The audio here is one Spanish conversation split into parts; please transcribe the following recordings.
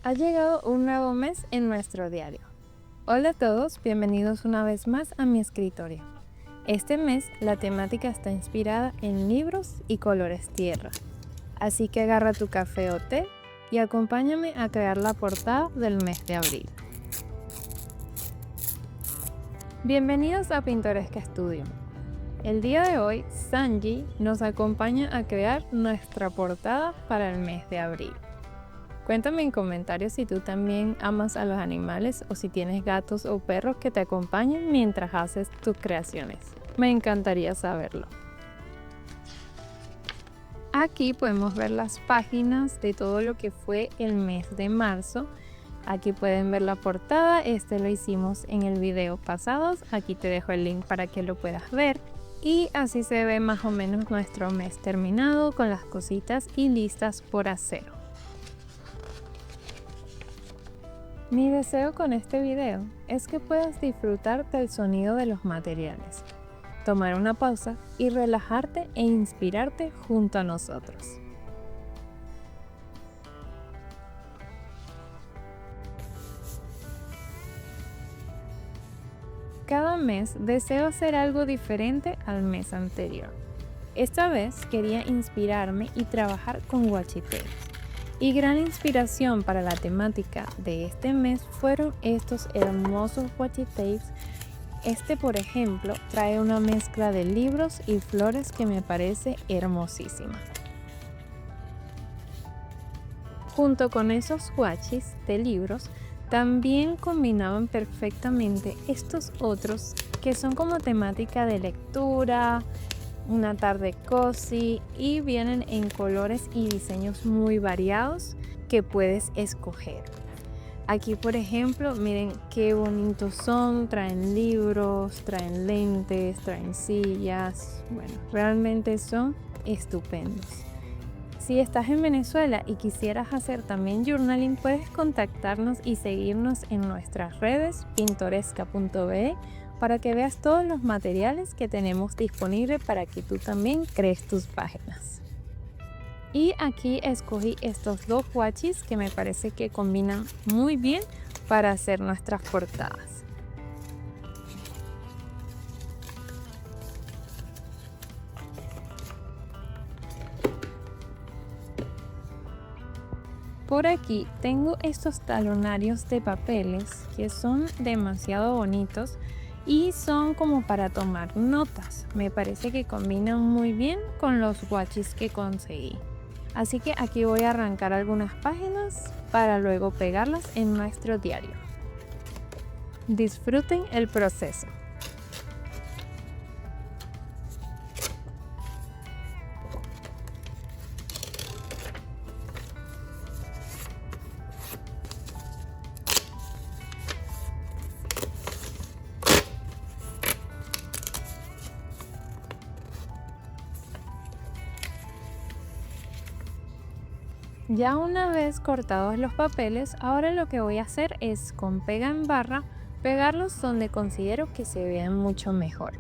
Ha llegado un nuevo mes en nuestro diario. Hola a todos, bienvenidos una vez más a mi escritorio. Este mes la temática está inspirada en libros y colores tierra. Así que agarra tu café o té y acompáñame a crear la portada del mes de abril. Bienvenidos a Pintoresca Studio. El día de hoy, Sanji nos acompaña a crear nuestra portada para el mes de abril. Cuéntame en comentarios si tú también amas a los animales o si tienes gatos o perros que te acompañen mientras haces tus creaciones. Me encantaría saberlo. Aquí podemos ver las páginas de todo lo que fue el mes de marzo. Aquí pueden ver la portada, lo hicimos en el video pasado. Aquí te dejo el link para que lo puedas ver. Y así se ve más o menos nuestro mes terminado con las cositas y listas por hacer. Mi deseo con este video es que puedas disfrutar del sonido de los materiales, tomar una pausa y relajarte e inspirarte junto a nosotros. Cada mes deseo hacer algo diferente al mes anterior. Esta vez quería inspirarme y trabajar con washi tapes. Y gran inspiración para la temática de este mes fueron estos hermosos washi tapes. Por ejemplo, trae una mezcla de libros y flores que me parece hermosísima. Junto con esos washis de libros, también combinaban perfectamente estos otros que son como temática de lectura, una tarde cozy y vienen en colores y diseños muy variados que puedes escoger. Aquí por ejemplo, miren qué bonitos son, traen libros, traen lentes, traen sillas, bueno, realmente son estupendos. Si estás en Venezuela y quisieras hacer también journaling, puedes contactarnos y seguirnos en nuestras redes pintoresca.be para que veas todos los materiales que tenemos disponibles para que tú también crees tus páginas. Y aquí escogí estos dos washis que me parece que combinan muy bien para hacer nuestras portadas. Por aquí tengo estos talonarios de papeles que son demasiado bonitos y son como para tomar notas. Me parece que combinan muy bien con los washis que conseguí. Así que aquí voy a arrancar algunas páginas para luego pegarlas en nuestro diario. Disfruten el proceso. Ya una vez cortados los papeles, ahora lo que voy a hacer es con pega en barra pegarlos donde considero que se vean mucho mejor.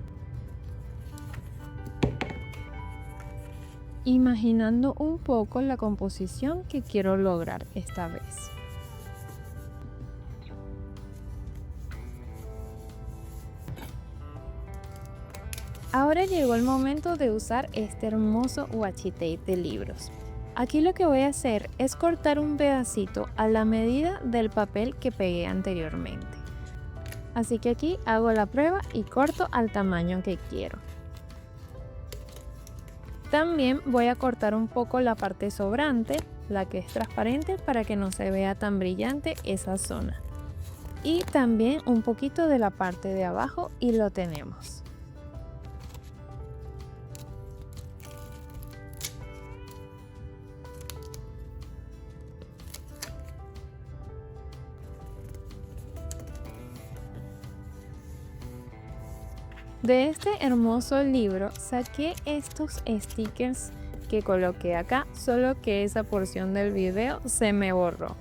Imaginando un poco la composición que quiero lograr esta vez. Ahora llegó el momento de usar este hermoso washi tape de libros. Aquí lo que voy a hacer es cortar un pedacito a la medida del papel que pegué anteriormente. Así que aquí hago la prueba y corto al tamaño que quiero. También voy a cortar un poco la parte sobrante, la que es transparente, para que no se vea tan brillante esa zona. Y también un poquito de la parte de abajo y lo tenemos. De este hermoso libro saqué estos stickers que coloqué acá, solo que esa porción del video se me borró.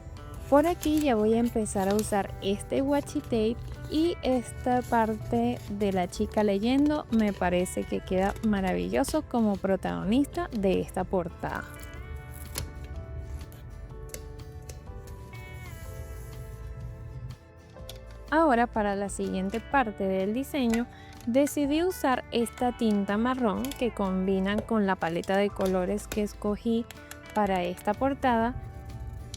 Por aquí ya voy a empezar a usar este washi tape y esta parte de la chica leyendo me parece que queda maravilloso como protagonista de esta portada. Ahora para la siguiente parte del diseño decidí usar esta tinta marrón que combina con la paleta de colores que escogí para esta portada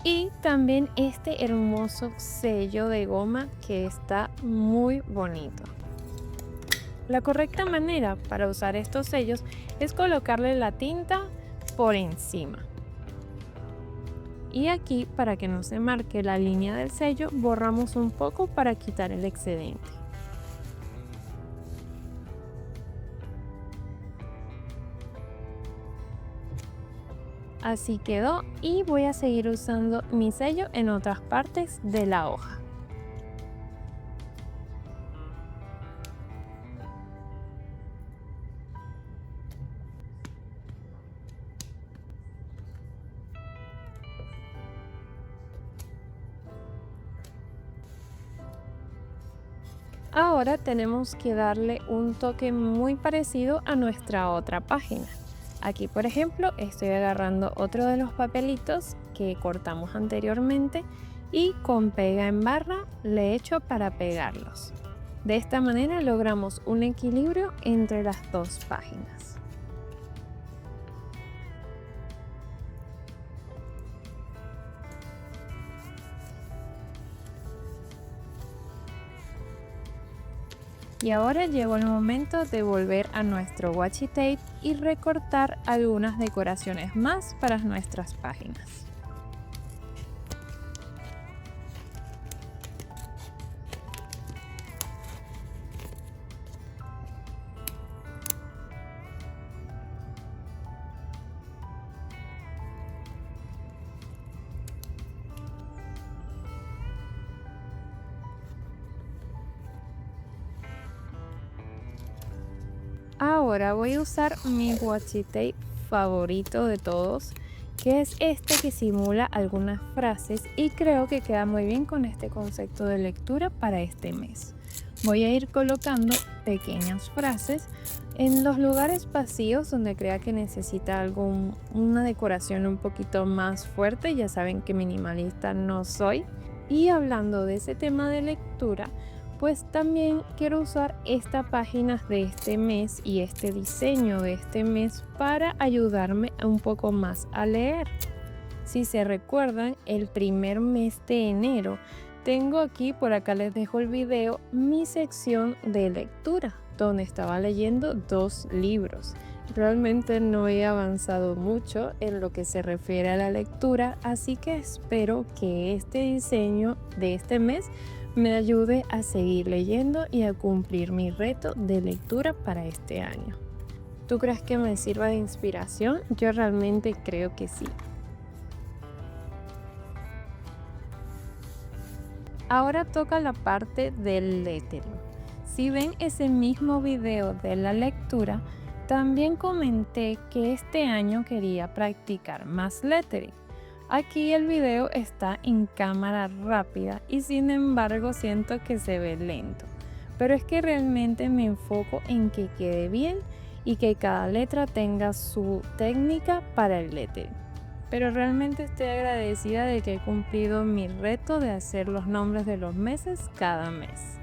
y también este hermoso sello de goma que está muy bonito. La correcta manera para usar estos sellos es colocarle la tinta por encima. Y aquí, para que no se marque la línea del sello, borramos un poco para quitar el excedente. Así quedó y voy a seguir usando mi sello en otras partes de la hoja. Ahora tenemos que darle un toque muy parecido a nuestra otra página. Aquí, por ejemplo, estoy agarrando otro de los papelitos que cortamos anteriormente y con pega en barra le echo para pegarlos. De esta manera logramos un equilibrio entre las dos páginas. Y ahora llegó el momento de volver a nuestro washi tape y recortar algunas decoraciones más para nuestras páginas. Ahora voy a usar mi washi tape favorito de todos, que es este que simula algunas frases y creo que queda muy bien con este concepto de lectura para este mes. Voy a ir colocando pequeñas frases en los lugares vacíos donde crea que necesita una decoración un poquito más fuerte. Ya saben que minimalista no soy. Y hablando de ese tema de lectura, pues también quiero usar esta página de este mes y este diseño de este mes para ayudarme un poco más a leer. Si se recuerdan, el primer mes de enero tengo aquí, por acá les dejo el video, mi sección de lectura, donde estaba leyendo 2 libros. Realmente no he avanzado mucho en lo que se refiere a la lectura, así que espero que este diseño de este mes me ayude a seguir leyendo y a cumplir mi reto de lectura para este año. ¿Tú crees que me sirva de inspiración? Yo realmente creo que sí. Ahora toca la parte del lettering. Si ven ese mismo video de la lectura, también comenté que este año quería practicar más lettering. Aquí el video está en cámara rápida y sin embargo siento que se ve lento. Pero es que realmente me enfoco en que quede bien y que cada letra tenga su técnica para el lettering. Pero realmente estoy agradecida de que he cumplido mi reto de hacer los nombres de los meses cada mes.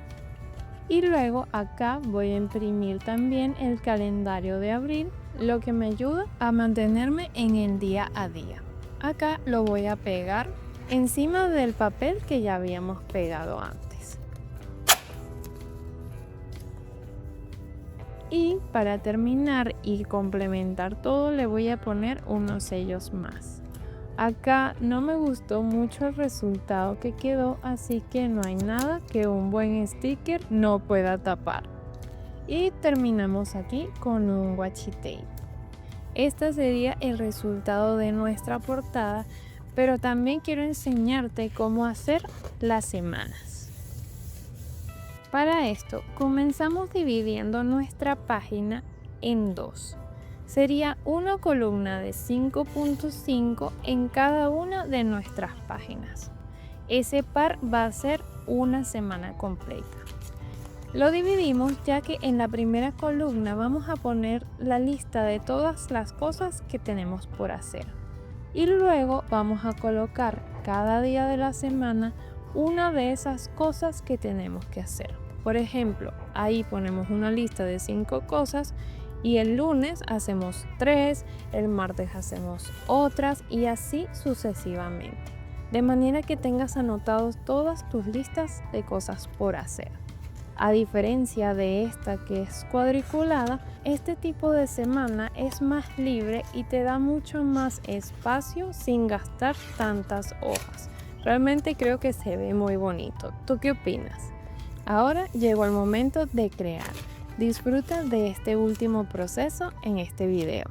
Y luego acá voy a imprimir también el calendario de abril, lo que me ayuda a mantenerme en el día a día. Acá lo voy a pegar encima del papel que ya habíamos pegado antes. Y para terminar y complementar todo le voy a poner unos sellos más. Acá no me gustó mucho el resultado que quedó, así que no hay nada que un buen sticker no pueda tapar. Y terminamos aquí con un washi tape. Este sería el resultado de nuestra portada, pero también quiero enseñarte cómo hacer las semanas. Para esto, comenzamos dividiendo nuestra página en 2. Sería una columna de 5.5 en cada una de nuestras páginas. Ese par va a ser una semana completa. Lo dividimos ya que en la primera columna vamos a poner la lista de todas las cosas que tenemos por hacer. Y luego vamos a colocar cada día de la semana una de esas cosas que tenemos que hacer. Por ejemplo, ahí ponemos una lista de 5 cosas y el lunes hacemos 3, el martes hacemos otras y así sucesivamente. De manera que tengas anotados todas tus listas de cosas por hacer. A diferencia de esta que es cuadriculada, este tipo de semana es más libre y te da mucho más espacio sin gastar tantas hojas. Realmente creo que se ve muy bonito. ¿Tú qué opinas? Ahora llegó el momento de crear. Disfruta de este último proceso en este video.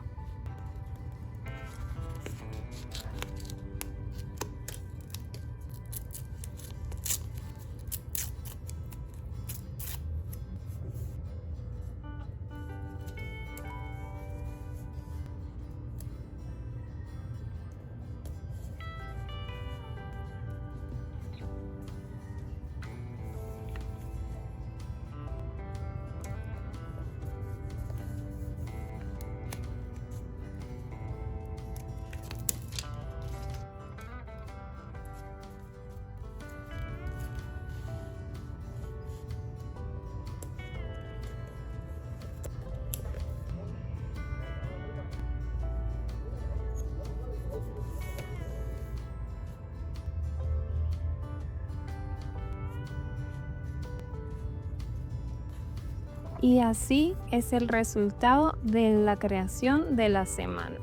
Y así es el resultado de la creación de la semana.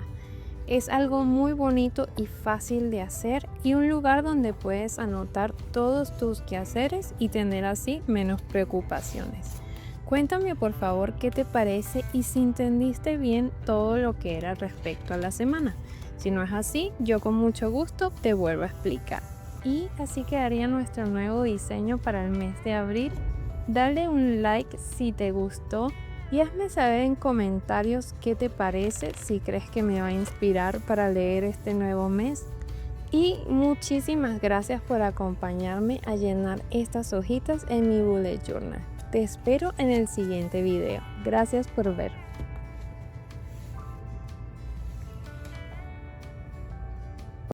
Es algo muy bonito y fácil de hacer y un lugar donde puedes anotar todos tus quehaceres y tener así menos preocupaciones. Cuéntame por favor qué te parece y si entendiste bien todo lo que era respecto a la semana. Si no es así, yo con mucho gusto te vuelvo a explicar. Y así quedaría nuestro nuevo diseño para el mes de abril. Dale un like si te gustó y hazme saber en comentarios qué te parece, si crees que me va a inspirar para leer este nuevo mes. Y muchísimas gracias por acompañarme a llenar estas hojitas en mi bullet journal. Te espero en el siguiente video. Gracias por ver.